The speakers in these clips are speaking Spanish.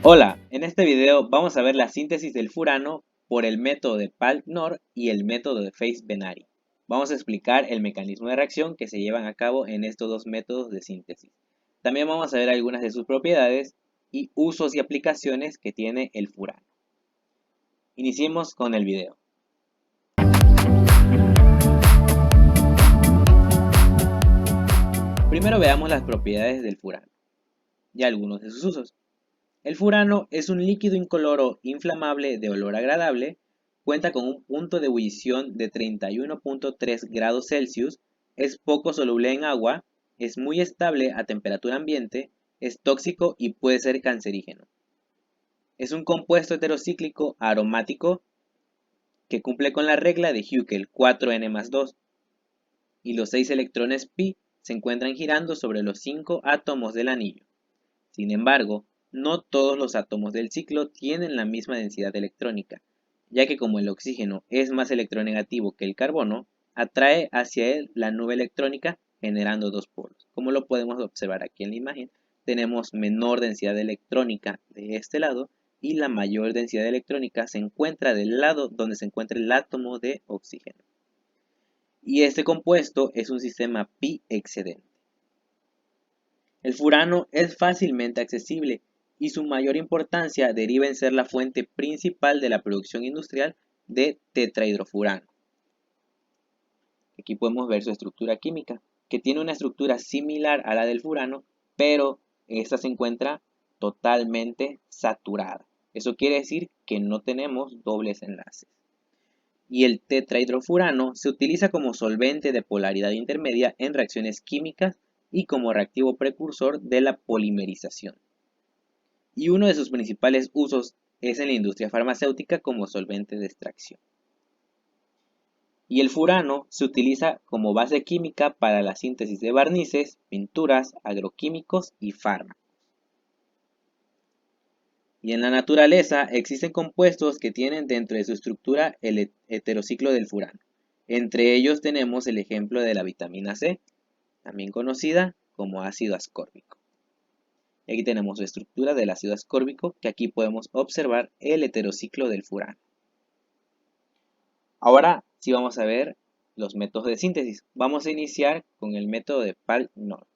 Hola, en este video vamos a ver la síntesis del furano por el método de Palk-Nord y el método de Face-Benari. Vamos a explicar el mecanismo de reacción que se llevan a cabo en estos dos métodos de síntesis. También vamos a ver algunas de sus propiedades y usos y aplicaciones que tiene el furano. Iniciemos con el video. Primero veamos las propiedades del furano y algunos de sus usos. El furano es un líquido incoloro inflamable de olor agradable, cuenta con un punto de ebullición de 31.3 grados Celsius, es poco soluble en agua, es muy estable a temperatura ambiente, es tóxico y puede ser cancerígeno. Es un compuesto heterocíclico aromático que cumple con la regla de Huckel 4n+2 y los 6 electrones pi se encuentran girando sobre los 5 átomos del anillo. Sin embargo, no todos los átomos del ciclo tienen la misma densidad electrónica, ya que como el oxígeno es más electronegativo que el carbono, atrae hacia él la nube electrónica generando dos polos. Como lo podemos observar aquí en la imagen, tenemos menor densidad electrónica de este lado y la mayor densidad electrónica se encuentra del lado donde se encuentra el átomo de oxígeno. Y este compuesto es un sistema pi excedente. El furano es fácilmente accesible y su mayor importancia deriva en ser la fuente principal de la producción industrial de tetrahidrofurano. Aquí podemos ver su estructura química, que tiene una estructura similar a la del furano, pero esta se encuentra totalmente saturada. Eso quiere decir que no tenemos dobles enlaces. Y el tetrahidrofurano se utiliza como solvente de polaridad intermedia en reacciones químicas y como reactivo precursor de la polimerización. Y uno de sus principales usos es en la industria farmacéutica como solvente de extracción. Y el furano se utiliza como base química para la síntesis de barnices, pinturas, agroquímicos y fármacos. Y en la naturaleza existen compuestos que tienen dentro de su estructura el heterociclo del furano. Entre ellos tenemos el ejemplo de la vitamina C, también conocida como ácido ascórbico. Y aquí tenemos la estructura del ácido ascórbico, que aquí podemos observar el heterociclo del furano. Ahora sí vamos a ver los métodos de síntesis. Vamos a iniciar con el método de Palk-Nord.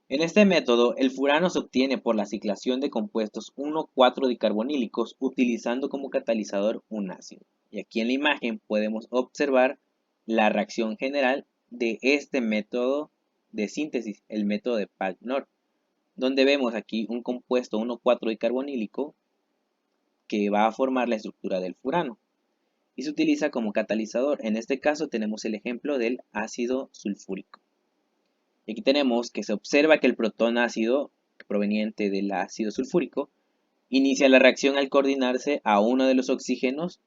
En este método, el furano se obtiene por la ciclación de compuestos 1,4-dicarbonílicos utilizando como catalizador un ácido. Y aquí en la imagen podemos observar la reacción general de este método de síntesis, el método de Palk-Nord, donde vemos aquí un compuesto 1,4-dicarbonílico que va a formar la estructura del furano y se utiliza como catalizador. En este caso tenemos el ejemplo del ácido sulfúrico. Y aquí tenemos que se observa que el protón ácido proveniente del ácido sulfúrico inicia la reacción al coordinarse a uno de los oxígenos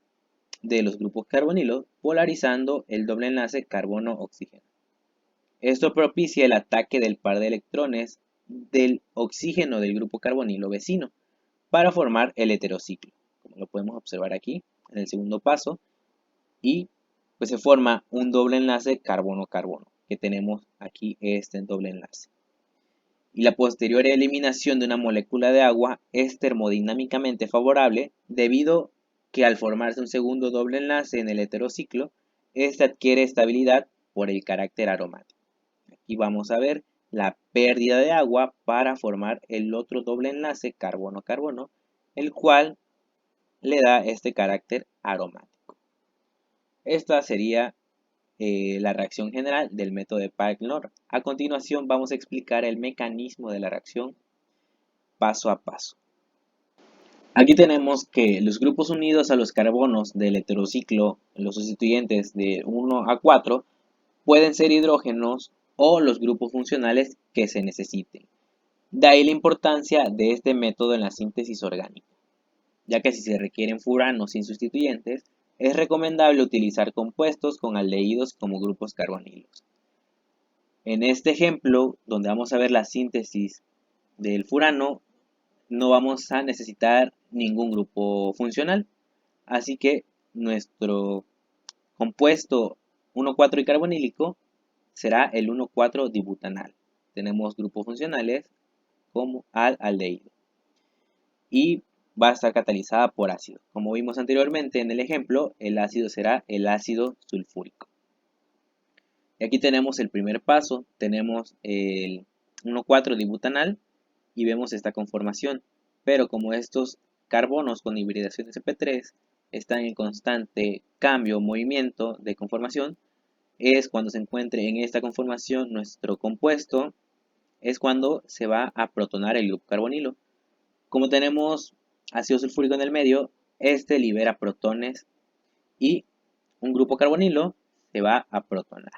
de los grupos carbonilo, polarizando el doble enlace carbono-oxígeno. Esto propicia el ataque del par de electrones del oxígeno del grupo carbonilo vecino para formar el heterociclo, como lo podemos observar aquí en el segundo paso, y pues se forma un doble enlace carbono-carbono, que tenemos aquí este doble enlace. Y la posterior eliminación de una molécula de agua es termodinámicamente favorable debido que al formarse un segundo doble enlace en el heterociclo, este adquiere estabilidad por el carácter aromático. Aquí vamos a ver la pérdida de agua para formar el otro doble enlace carbono-carbono, el cual le da este carácter aromático. Esta sería la reacción general del método de Palk-Nord. A continuación vamos a explicar el mecanismo de la reacción paso a paso. Aquí tenemos que los grupos unidos a los carbonos del heterociclo, los sustituyentes de 1 a 4, pueden ser hidrógenos o los grupos funcionales que se necesiten. De ahí la importancia de este método en la síntesis orgánica, ya que si se requieren furanos sin sustituyentes, es recomendable utilizar compuestos con aldehídos como grupos carbonilos. En este ejemplo, donde vamos a ver la síntesis del furano, no vamos a necesitar ningún grupo funcional, así que nuestro compuesto 1,4-dicarbonílico será el 1,4-dibutanal. tenemos grupos funcionales como al aldehído. Y va a estar catalizada por ácido. Como vimos anteriormente en el ejemplo, el ácido será el ácido sulfúrico. Y aquí tenemos el primer paso, tenemos el 1,4-dibutanal y vemos esta conformación. Pero como estos carbonos con hibridación sp3 están en constante cambio o movimiento de conformación, es cuando se encuentre en esta conformación nuestro compuesto, es cuando se va a protonar el grupo carbonilo. Como tenemos ácido sulfúrico en el medio, este libera protones y un grupo carbonilo se va a protonar.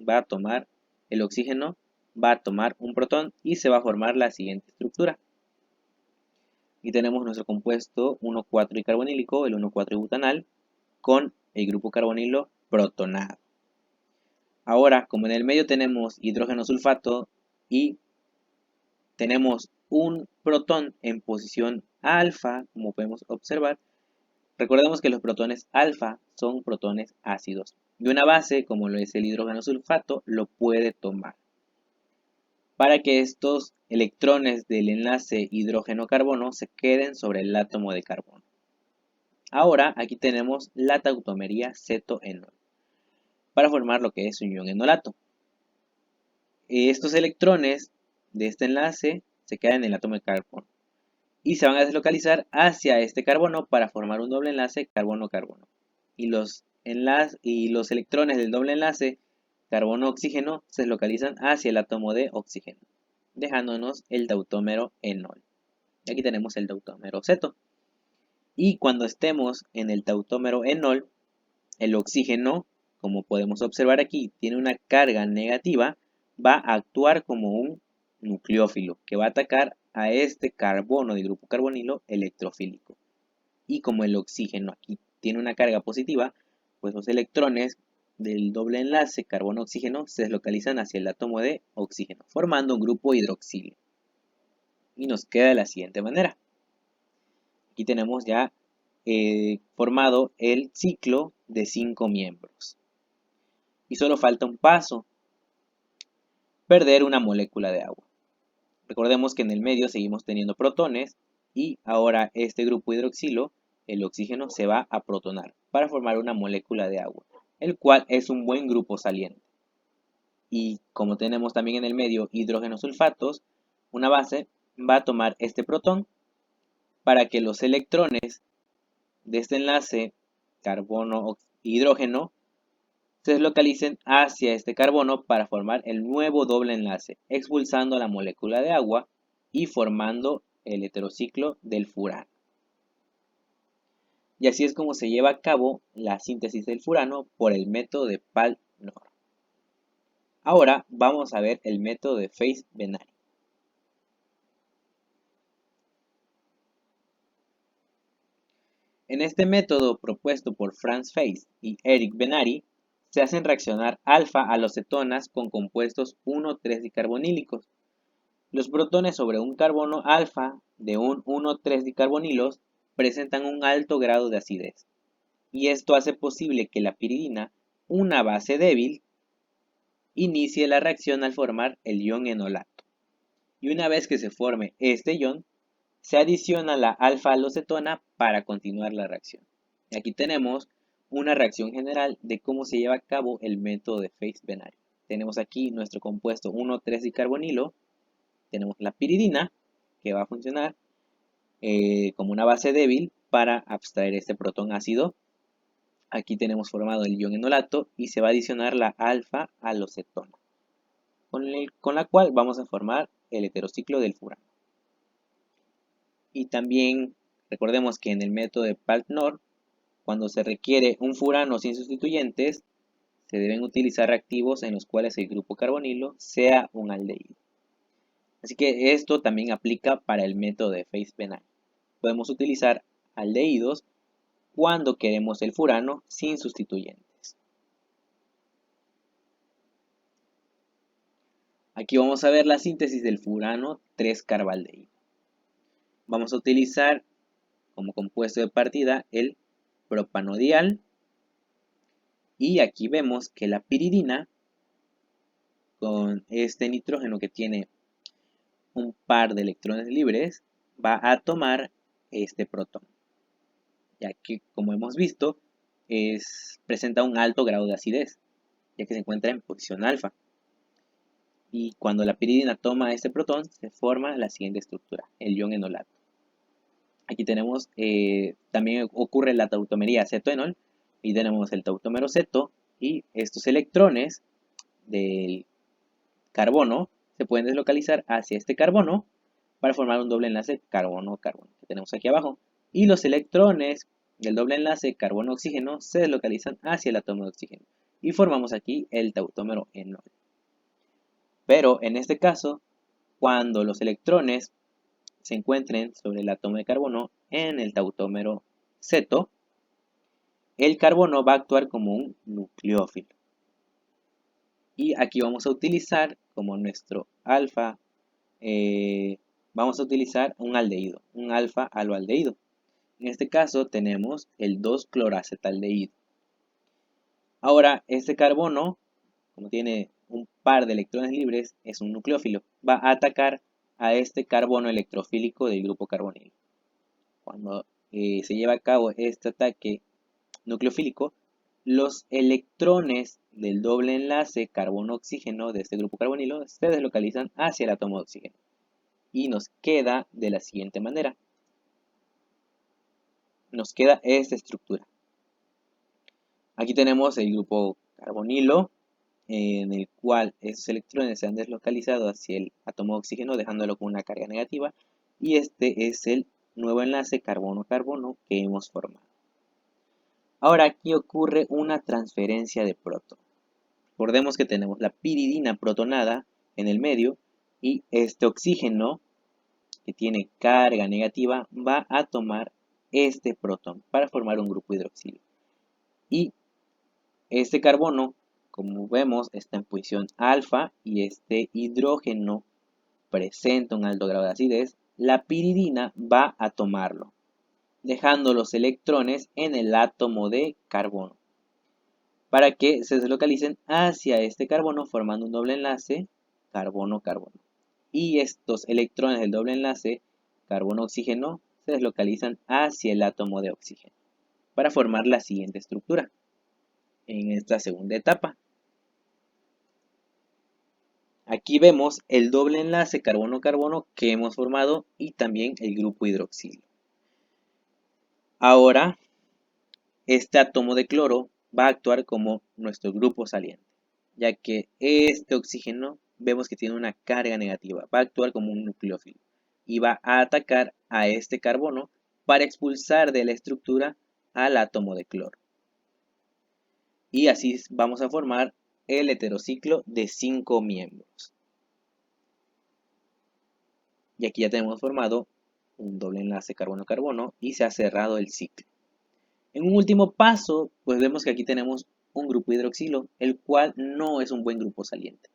Va a tomar el oxígeno, va a tomar un protón y se va a formar la siguiente estructura. Aquí tenemos nuestro compuesto 1,4-dicarbonílico, el 1,4-butanal, con el grupo carbonilo protonado. Ahora, como en el medio tenemos hidrógeno sulfato y tenemos un protón en posición alfa, como podemos observar, recordemos que los protones alfa son protones ácidos y una base, como lo es el hidrógeno sulfato, lo puede tomar. Para que estos electrones del enlace hidrógeno-carbono se queden sobre el átomo de carbono. Ahora aquí tenemos la tautomería ceto-enol para formar lo que es un ion enolato. Estos electrones de este enlace se quedan en el átomo de carbono y se van a deslocalizar hacia este carbono para formar un doble enlace carbono-carbono. Y los electrones del doble enlace carbono-oxígeno se deslocalizan hacia el átomo de oxígeno, dejándonos el tautómero enol. Y aquí tenemos el tautómero ceto. Y cuando estemos en el tautómero enol, el oxígeno, como podemos observar aquí, tiene una carga negativa, va a actuar como un nucleófilo que va a atacar a este carbono del grupo carbonilo electrofílico. Y como el oxígeno aquí tiene una carga positiva, pues los electrones del doble enlace carbono-oxígeno se deslocalizan hacia el átomo de oxígeno, formando un grupo hidroxilo. Y nos queda de la siguiente manera. Aquí tenemos ya formado el ciclo de 5 miembros. Y solo falta un paso, perder una molécula de agua. Recordemos que en el medio seguimos teniendo protones y ahora este grupo hidroxilo, el oxígeno, se va a protonar para formar una molécula de agua, el cual es un buen grupo saliente. Y como tenemos también en el medio hidrógenos sulfatos, una base va a tomar este protón para que los electrones de este enlace carbono-hidrógeno se deslocalicen hacia este carbono para formar el nuevo doble enlace, expulsando la molécula de agua y formando el heterociclo del furano. Y así es como se lleva a cabo la síntesis del furano por el método de Pal-Knorr. Ahora vamos a ver el método de Faes-Benary. En este método propuesto por Franz Faes y Eric Benary, se hacen reaccionar alfa-alocetonas con compuestos 1,3-dicarbonílicos. Los protones sobre un carbono alfa de un 1,3-dicarbonilos presentan un alto grado de acidez, y esto hace posible que la piridina, una base débil, inicie la reacción al formar el ion enolato. Y una vez que se forme este ion, se adiciona la alfa-alocetona para continuar la reacción. Y aquí tenemos una reacción general de cómo se lleva a cabo el método de Faes-Benary. Tenemos aquí nuestro compuesto 1,3-dicarbonilo, tenemos la piridina, que va a funcionar como una base débil para abstraer este protón ácido. Aquí tenemos formado el ion enolato y se va a adicionar la alfa-alocetona, con la cual vamos a formar el heterociclo del furano. Y también recordemos que en el método de Pal-Knorr, cuando se requiere un furano sin sustituyentes, se deben utilizar reactivos en los cuales el grupo carbonilo sea un aldehído. Así que esto también aplica para el método de Faes-Benary. Podemos utilizar aldehídos cuando queremos el furano sin sustituyentes. Aquí vamos a ver la síntesis del furano 3-carbaldehído. Vamos a utilizar como compuesto de partida el propanodial y aquí vemos que la piridina con este nitrógeno que tiene un par de electrones libres, va a tomar este protón, ya que, como hemos visto, presenta un alto grado de acidez, ya que se encuentra en posición alfa. Y cuando la piridina toma este protón, se forma la siguiente estructura, el ion enolato. Aquí tenemos, también ocurre la tautomería cetoenol, y tenemos el tautómero ceto, y estos electrones del carbono se pueden deslocalizar hacia este carbono para formar un doble enlace carbono-carbono que tenemos aquí abajo. Y los electrones del doble enlace carbono-oxígeno se deslocalizan hacia el átomo de oxígeno. Y formamos aquí el tautómero enol. Pero en este caso, cuando los electrones se encuentren sobre el átomo de carbono en el tautómero ceto, el carbono va a actuar como un nucleófilo. Y aquí vamos a utilizar como nuestro alfa, vamos a utilizar un aldehído, un alfa-aloaldehído. En este caso tenemos el 2-cloroacetaldehído. Ahora, este carbono, como tiene un par de electrones libres, es un nucleófilo. Va a atacar a este carbono electrofílico del grupo carbonilo. Cuando se lleva a cabo este ataque nucleofílico, los electrones del doble enlace carbono-oxígeno de este grupo carbonilo se deslocalizan hacia el átomo de oxígeno. Y nos queda de la siguiente manera. Nos queda esta estructura. Aquí tenemos el grupo carbonilo, en el cual esos electrones se han deslocalizado hacia el átomo de oxígeno, dejándolo con una carga negativa. Y este es el nuevo enlace carbono-carbono que hemos formado. Ahora aquí ocurre una transferencia de protón. Recordemos que tenemos la piridina protonada en el medio y este oxígeno que tiene carga negativa va a tomar este protón para formar un grupo hidroxilo. Y este carbono, como vemos, está en posición alfa y este hidrógeno presenta un alto grado de acidez. La piridina va a tomarlo, dejando los electrones en el átomo de carbono, para que se deslocalicen hacia este carbono formando un doble enlace carbono-carbono. Y estos electrones del doble enlace carbono-oxígeno se deslocalizan hacia el átomo de oxígeno para formar la siguiente estructura en esta segunda etapa. Aquí vemos el doble enlace carbono-carbono que hemos formado y también el grupo hidroxilo. Ahora, este átomo de cloro va a actuar como nuestro grupo saliente, ya que este oxígeno vemos que tiene una carga negativa, va a actuar como un nucleófilo y va a atacar a este carbono para expulsar de la estructura al átomo de cloro. Y así vamos a formar el heterociclo de 5 miembros. Y aquí ya tenemos formado un doble enlace carbono-carbono y se ha cerrado el ciclo. En un último paso, pues vemos que aquí tenemos un grupo hidroxilo, el cual no es un buen grupo saliente.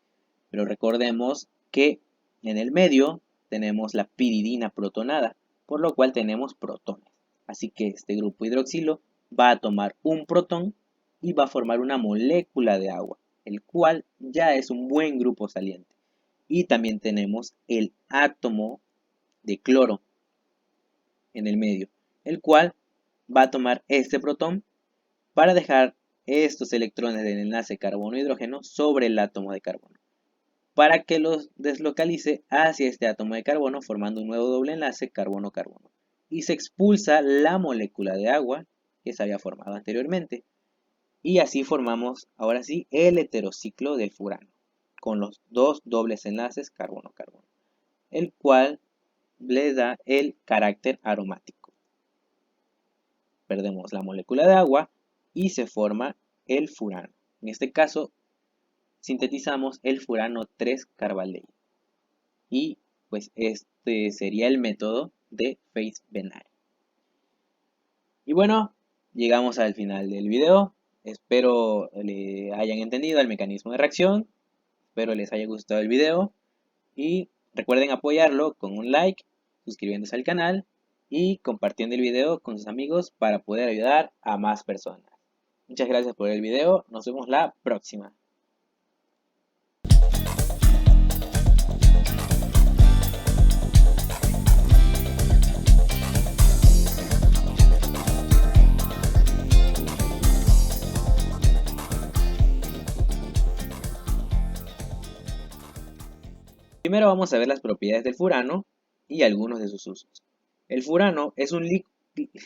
Pero recordemos que en el medio tenemos la piridina protonada, por lo cual tenemos protones. Así que este grupo hidroxilo va a tomar un protón y va a formar una molécula de agua, el cual ya es un buen grupo saliente. Y también tenemos el átomo de cloro en el medio, el cual va a tomar este protón para dejar estos electrones del enlace carbono-hidrógeno sobre el átomo de carbono, para que los deslocalice hacia este átomo de carbono formando un nuevo doble enlace carbono-carbono. Y se expulsa la molécula de agua que se había formado anteriormente. Y así formamos, ahora sí, el heterociclo del furano, con los dos dobles enlaces carbono-carbono, el cual le da el carácter aromático. Perdemos la molécula de agua y se forma el furano. En este caso, sintetizamos el furano 3-carbaldehído. Y pues este sería el método de Faith-Benay. Y bueno, llegamos al final del video. Espero le hayan entendido el mecanismo de reacción. Espero les haya gustado el video. Y recuerden apoyarlo con un like, suscribiéndose al canal y compartiendo el video con sus amigos para poder ayudar a más personas. Muchas gracias por el video. Nos vemos la próxima. Primero vamos a ver las propiedades del furano y algunos de sus usos. El furano es un líquido...